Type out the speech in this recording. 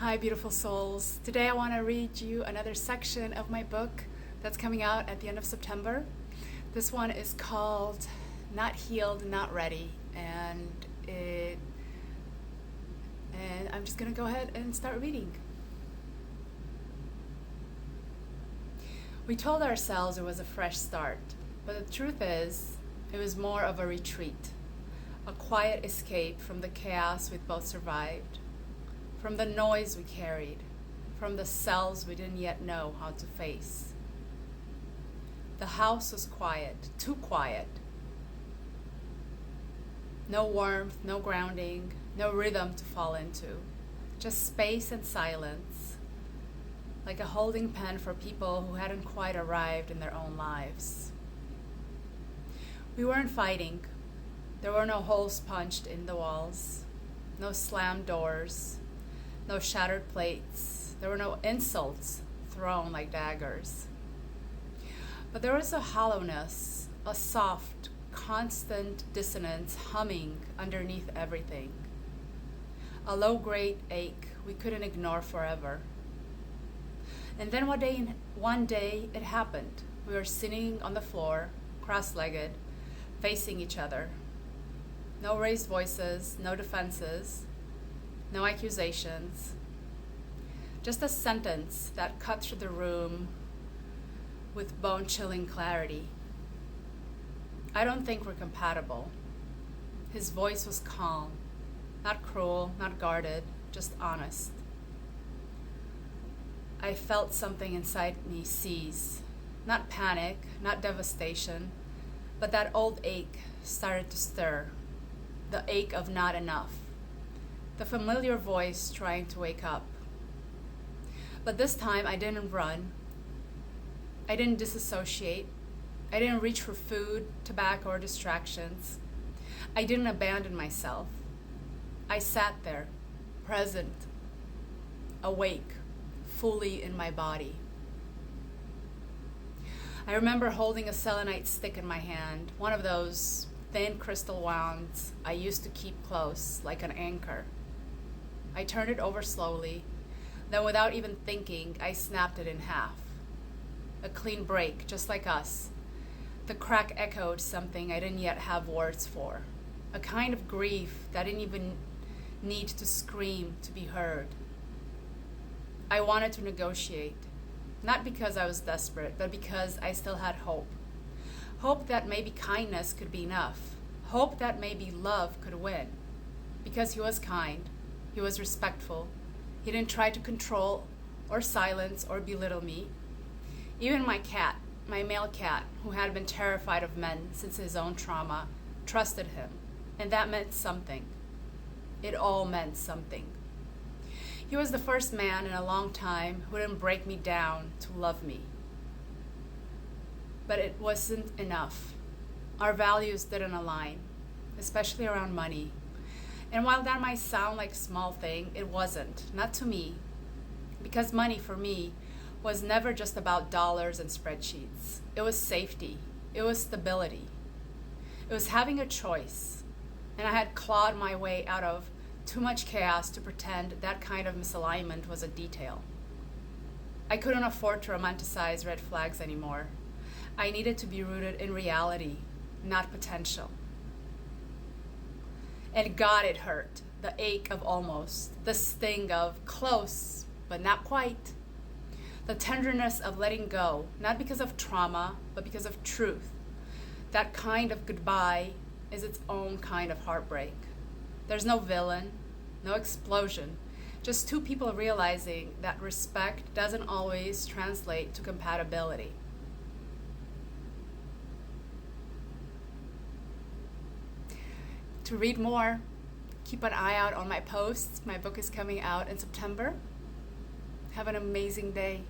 Hi, beautiful souls. Today I want to read you another section of my book that's coming out at the end of September. This one is called Not Healed, Not Ready, and I'm just going to go ahead and start reading. We told ourselves it was a fresh start, but the truth is, it was more of a retreat, a quiet escape from the chaos we'd both survived, from the noise we carried, from the selves we didn't yet know how to face. The house was quiet, too quiet. No warmth, no grounding, no rhythm to fall into. Just space and silence, like a holding pen for people who hadn't quite arrived in their own lives. We weren't fighting. There were no holes punched in the walls, no slammed doors, no shattered plates. There were no insults thrown like daggers. But there was a hollowness, a soft, constant dissonance humming underneath everything. A low-grade ache we couldn't ignore forever. And then one day it happened. We were sitting on the floor, cross-legged, facing each other. No raised voices, no defenses, no accusations. Just a sentence that cut through the room with bone-chilling clarity. I don't think we're compatible. His voice was calm, not cruel, not guarded, just honest. I felt something inside me seize. Not panic, not devastation, but that old ache started to stir. The ache of not enough. The familiar voice trying to wake up. But this time I didn't run. I didn't disassociate. I didn't reach for food, tobacco, or distractions. I didn't abandon myself. I sat there, present, awake, fully in my body. I remember holding a selenite stick in my hand, one of those thin crystal wands I used to keep close, like an anchor. I turned it over slowly, then without even thinking, I snapped it in half. A clean break, just like us. The crack echoed something I didn't yet have words for. A kind of grief that didn't even need to scream to be heard. I wanted to negotiate, not because I was desperate, but because I still had hope. Hope that maybe kindness could be enough. Hope that maybe love could win. Because he was kind, he was respectful. He didn't try to control or silence or belittle me. Even my cat, my male cat, who had been terrified of men since his own trauma, trusted him. And that meant something. It all meant something. He was the first man in a long time who didn't break me down to love me. But it wasn't enough. Our values didn't align, especially around money. And while that might sound like a small thing, it wasn't, not to me. Because money for me was never just about dollars and spreadsheets. It was safety. It was stability. It was having a choice. And I had clawed my way out of too much chaos to pretend that kind of misalignment was a detail. I couldn't afford to romanticize red flags anymore. I needed to be rooted in reality, not potential. And God, it hurt. The ache of almost. The sting of close, but not quite. The tenderness of letting go, not because of trauma, but because of truth. That kind of goodbye is its own kind of heartbreak. There's no villain, no explosion, just two people realizing that respect doesn't always translate to compatibility. To read more, keep an eye out on my posts. My book is coming out in September. Have an amazing day.